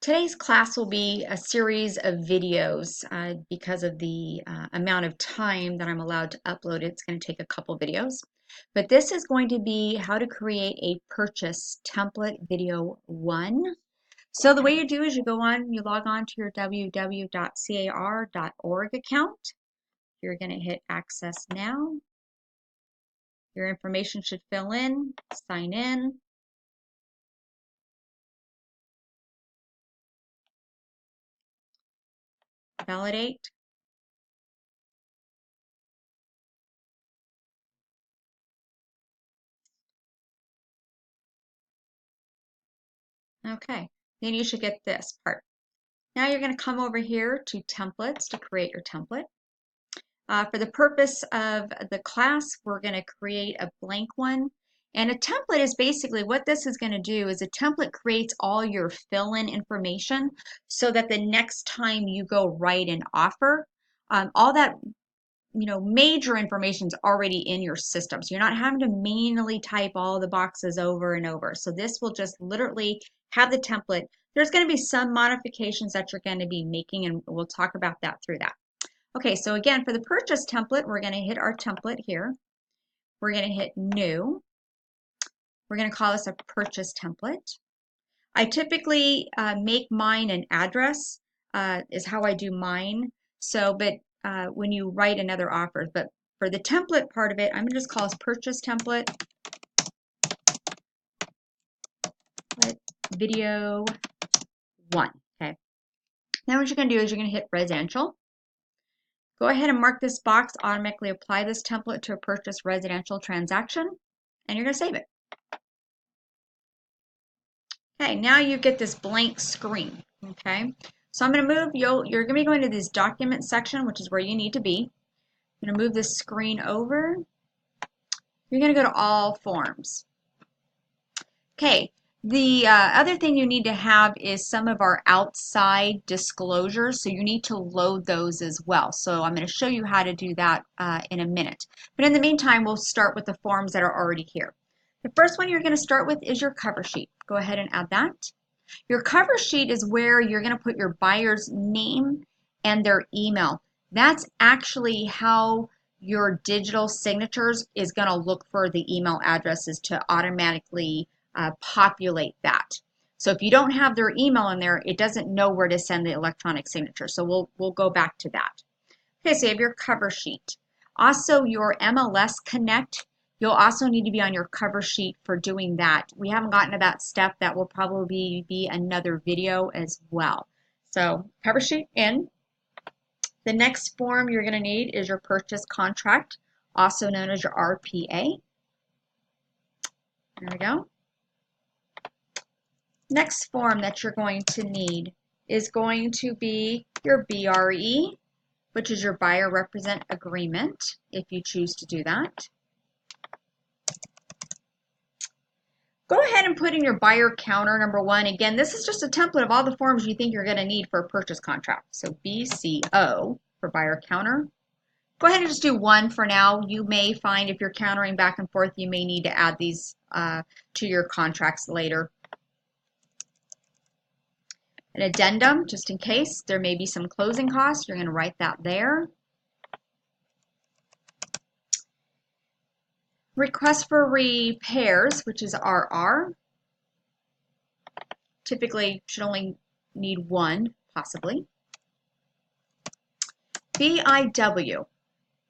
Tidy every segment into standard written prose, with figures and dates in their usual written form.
Today's class will be a series of videos because of the amount of time that I'm allowed to upload. It's going to take a couple videos. But this is going to be how to create a purchase template video 1. So the way you do is you log on to your www.car.org account. You're going to hit Access Now. Your information should fill in, sign in. Validate. Okay, then you should get this part. Now you're going to come over here to templates to create your template. For the purpose of the class, we're going to create a blank one. And a template is basically what this is going to do is a template creates all your fill-in information so that the next time you go write an offer, all that major information is already in your system. So you're not having to manually type all the boxes over and over. So this will just literally have the template. There's going to be some modifications that you're going to be making, and we'll talk about that through that. Okay, so again, for the purchase template, we're going to hit our template here. We're going to hit New. We're going to call this a purchase template. I typically make mine an address, is how I do mine. So, but when you write another offer, but for the template part of it, I'm going to just call this purchase template video 1. Okay. Now what you're going to do is you're going to hit residential. Go ahead and mark this box, automatically apply this template to a purchase residential transaction, and you're going to save it. Okay, now you get this blank screen. Okay, so I'm going to move, you're going to be going to this document section, which is where you need to be. I'm going to move this screen over. You're going to go to all forms. Okay, the other thing you need to have is some of our outside disclosures, so you need to load those as well. So I'm going to show you how to do that in a minute. But in the meantime, we'll start with the forms that are already here. The first one you're going to start with is your cover sheet. Go ahead and add that. Your cover sheet is where you're going to put your buyer's name and their email. That's actually how your digital signatures is going to look for the email addresses to automatically populate that. So if you don't have their email in there, it doesn't know where to send the electronic signature. So we'll go back to that. Okay, so you have your cover sheet. Also, your MLS Connect, you'll also need to be on your cover sheet for doing that. We haven't gotten to that step. That will probably be another video as well. So cover sheet in. The next form you're going to need is your purchase contract, also known as your RPA. There we go. Next form that you're going to need is going to be your BRE, which is your buyer represent agreement, if you choose to do that. Go ahead and put in your buyer counter number 1. Again, this is just a template of all the forms you think you're going to need for a purchase contract. So BCO for buyer counter. Go ahead and just do 1 for now. You may find if you're countering back and forth, you may need to add these to your contracts later. An addendum, just in case there may be some closing costs, you're going to write that there. Request for repairs, which is RR. Typically should only need 1, possibly. BIW,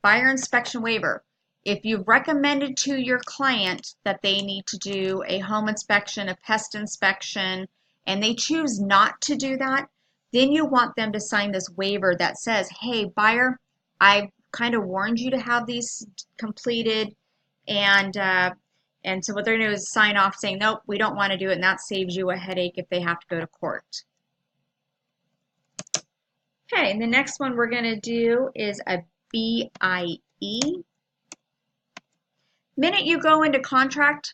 buyer inspection waiver. If you've recommended to your client that they need to do a home inspection, a pest inspection, and they choose not to do that, then you want them to sign this waiver that says, hey, buyer, I kind of warned you to have these completed, and so what they're going to do is sign off saying, nope, we don't want to do it, and that saves you a headache if they have to go to court. Okay, and the next one we're going to do is a BIE. Minute you go into contract,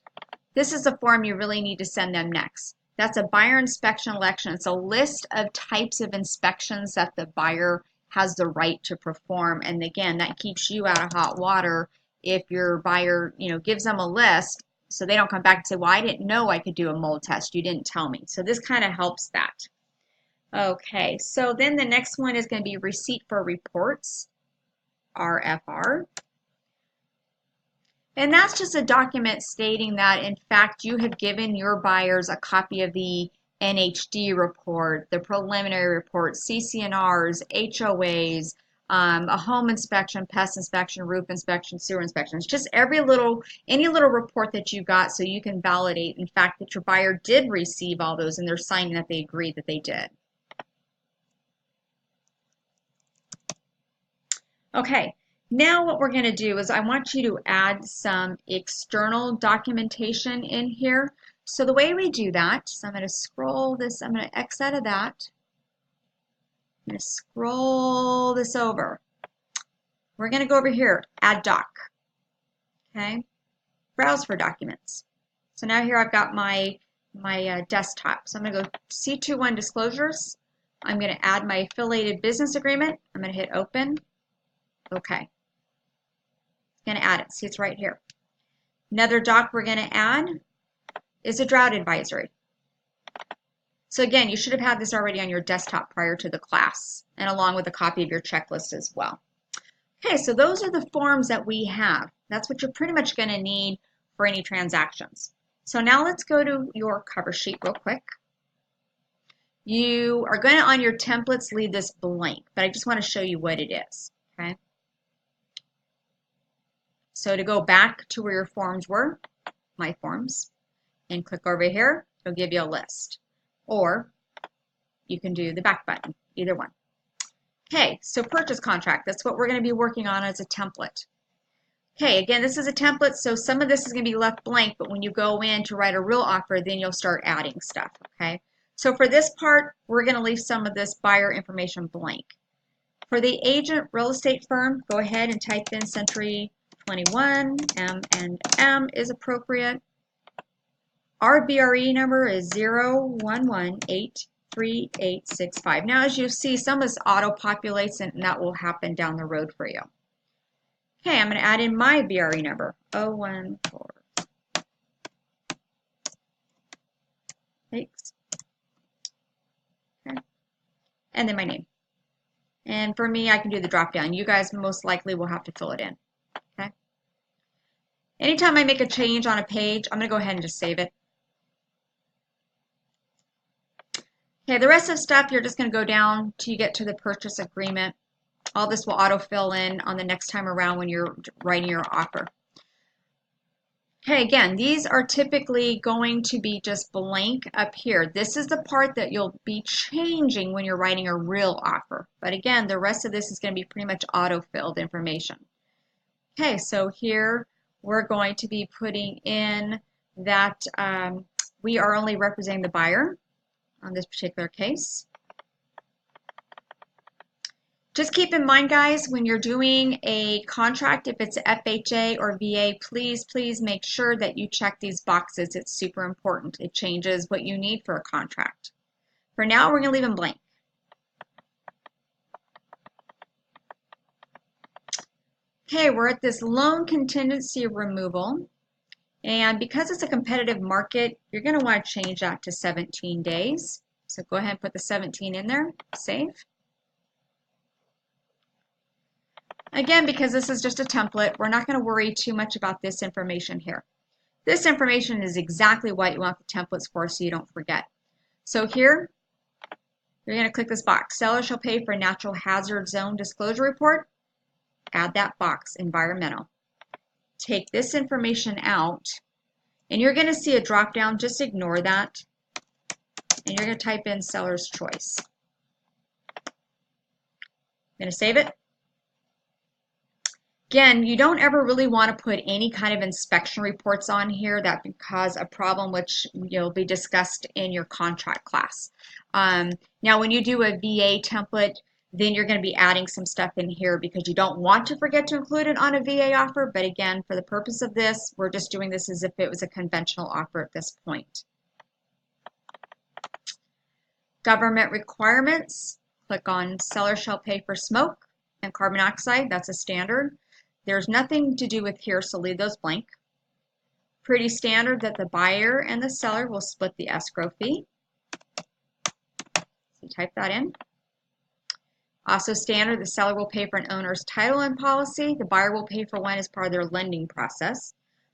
this is the form you really need to send them next. That's a buyer inspection election. It's a list of types of inspections that the buyer has the right to perform. And again, that keeps you out of hot water if your buyer, gives them a list so they don't come back and say, well, I didn't know I could do a mold test. You didn't tell me. So this kind of helps that. Okay, so then the next one is going to be receipt for reports, RFR. And that's just a document stating that, in fact, you have given your buyers a copy of the NHD report, the preliminary report, CCNRs, HOAs, a home inspection, pest inspection, roof inspection, sewer inspections, just any little report that you got so you can validate, in fact, that your buyer did receive all those and they're signing that they agreed that they did. Okay, now what we're going to do is I want you to add some external documentation in here. So the way we do that, so I'm going to scroll this, I'm going to X out of that. I'm going to scroll this over. We're going to go over here, add doc. Okay, browse for documents. So now here I've got my desktop. So I'm going to go C21 disclosures. I'm going to add my affiliated business agreement. I'm going to hit open. Okay. Going to add it. See, it's right here. Another doc we're going to add is a drought advisory. So again, you should have had this already on your desktop prior to the class, and along with a copy of your checklist as well. Okay, so those are the forms that we have. That's what you're pretty much going to need for any transactions. So now let's go to your cover sheet real quick. You are going to, on your templates, leave this blank, but I just want to show you what it is. Okay. So to go back to where your forms were, my forms, and click over here, it'll give you a list. Or you can do the back button, either one. Okay, so purchase contract, that's what we're going to be working on as a template. Okay, again, this is a template, so some of this is going to be left blank, but when you go in to write a real offer, then you'll start adding stuff, okay? So for this part, we're going to leave some of this buyer information blank. For the agent real estate firm, go ahead and type in Century 21, M is appropriate. Our BRE number is 0118385. Now, as you see, some of this auto-populates, and that will happen down the road for you. Okay, I'm going to add in my BRE number, 014. Thanks. Okay. And then my name. And for me, I can do the drop down. You guys most likely will have to fill it in. Okay. Anytime I make a change on a page, I'm going to go ahead and just save it. Okay, the rest of the stuff, you're just going to go down till you get to the purchase agreement. All this will auto-fill in on the next time around when you're writing your offer. Okay, again, these are typically going to be just blank up here. This is the part that you'll be changing when you're writing a real offer. But again, the rest of this is going to be pretty much auto-filled information. Okay, so here we're going to be putting in that we are only representing the buyer on this particular case. Just keep in mind, guys, when you're doing a contract, if it's FHA or VA, please make sure that you check these boxes. It's super important. It changes what you need for a contract. For now, we're going to leave them blank. Okay, we're at this loan contingency removal. And because it's a competitive market, you're going to want to change that to 17 days. So go ahead and put the 17 in there, save. Again, because this is just a template, we're not going to worry too much about this information here. This information is exactly what you want the templates for, so you don't forget. So here, you're going to click this box. Seller shall pay for natural hazard zone disclosure report. Add that box, environmental. Take this information out, and you're going to see a drop down. Just ignore that, and you're going to type in seller's choice. I'm going to save it. Again, you don't ever really want to put any kind of inspection reports on here that can cause a problem, which will be discussed in your contract class. Now, when you do a VA template, then you're going to be adding some stuff in here because you don't want to forget to include it on a VA offer. But again, for the purpose of this, we're just doing this as if it was a conventional offer at this point. Government requirements. Click on seller shall pay for smoke and carbon dioxide. That's a standard. There's nothing to do with here, so leave those blank. Pretty standard that the buyer and the seller will split the escrow fee. So You type that in. Also standard, the seller will pay for an owner's title and policy. The buyer will pay for one as part of their lending process.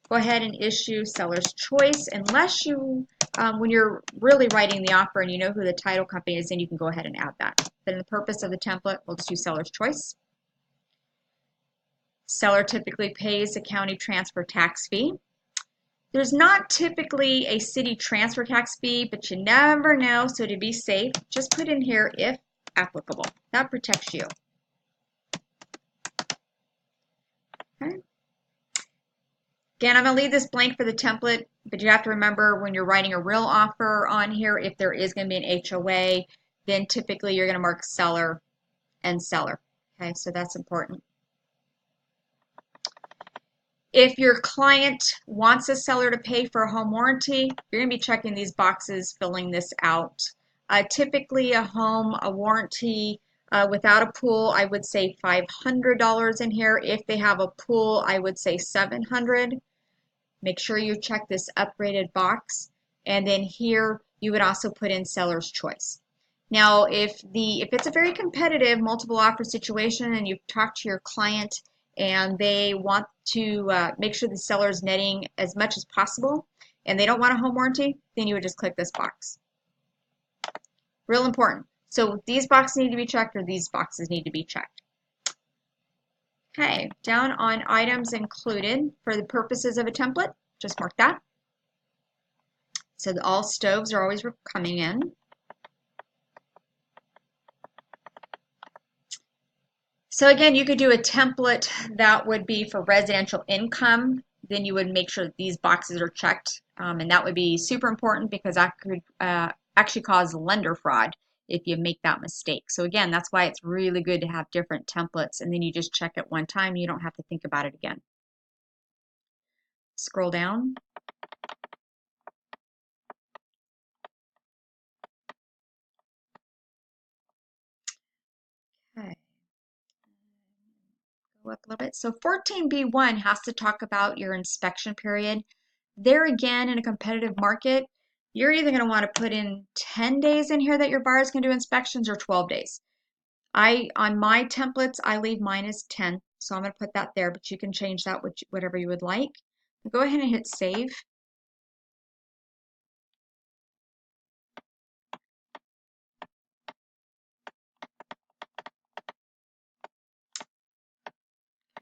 Go ahead and issue seller's choice unless you, when you're really writing the offer and you know who the title company is, then you can go ahead and add that. But in the purpose of the template, we'll just do seller's choice. Seller typically pays the county transfer tax fee. There's not typically a city transfer tax fee, but you never know, so to be safe, just put in here if applicable. That protects you. Okay. Again, I'm going to leave this blank for the template, but you have to remember when you're writing a real offer on here, if there is going to be an HOA, then typically you're going to mark seller and seller. Okay, so that's important. If your client wants a seller to pay for a home warranty, you're going to be checking these boxes, filling this out. Typically a warranty without a pool, I would say $500 in here. If they have a pool, I would say $700. Make sure you check this upgraded box. And then here you would also put in seller's choice. Now, if it's a very competitive multiple offer situation and you've talked to your client and they want to make sure the seller is netting as much as possible and they don't want a home warranty, then you would just click this box. Real important. So these boxes need to be checked or these boxes need to be checked. Okay, down on items included for the purposes of a template, just mark that. So that all stoves are always coming in. So again, you could do a template that would be for residential income. Then you would make sure that these boxes are checked. And that would be super important because that could actually cause lender fraud if you make that mistake. So again, that's why it's really good to have different templates and then you just check it one time. You don't have to think about it again. Scroll down. Okay. Go up a little bit. So 14B1 has to talk about your inspection period. There again, in a competitive market, you're either going to want to put in 10 days in here that your buyers can do inspections or 12 days. On my templates, I leave mine as 10, so I'm going to put that there, but you can change that whatever you would like. Go ahead and hit save.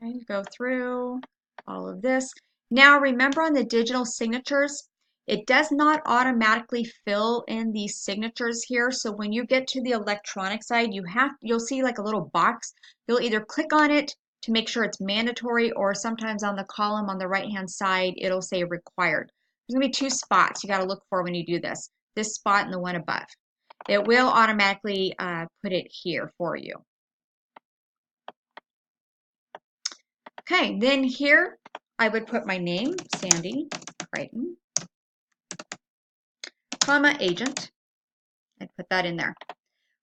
Okay, go through all of this. Now remember on the digital signatures, it does not automatically fill in these signatures here. So when you get to the electronic side, you'll see like a little box. You'll either click on it to make sure it's mandatory, or sometimes on the column on the right-hand side, it'll say required. There's gonna be two spots you gotta look for when you do this. This spot and the one above. It will automatically put it here for you. Okay, then here I would put my name, Sandy Crichton, comma, agent. I'd put that in there.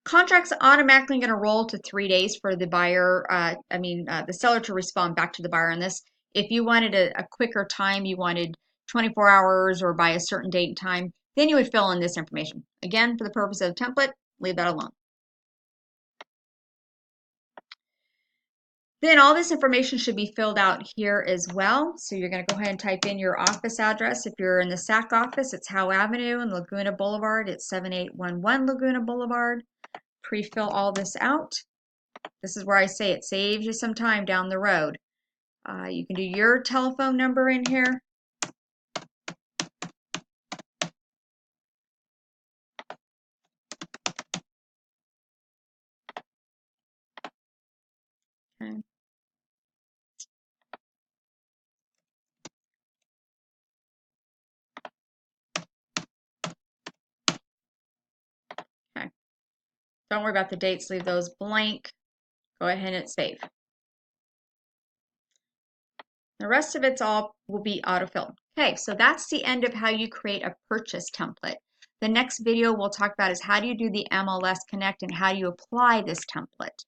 Contract's automatically going to roll to 3 days for the buyer, the seller to respond back to the buyer on this. If you wanted a quicker time, you wanted 24 hours or by a certain date and time, then you would fill in this information. Again, for the purpose of the template, leave that alone. Then all this information should be filled out here as well. So you're going to go ahead and type in your office address. If you're in the SAC office, it's Howe Avenue and Laguna Boulevard. It's 7811 Laguna Boulevard. Pre-fill all this out. This is where I say it saves you some time down the road. You can do your telephone number in here. Okay. Okay. Don't worry about the dates, leave those blank. Go ahead and hit save. The rest of it's all will be autofilled. Okay, so that's the end of how you create a purchase template. The next video we'll talk about is how do you do the MLS Connect and how do you apply this template.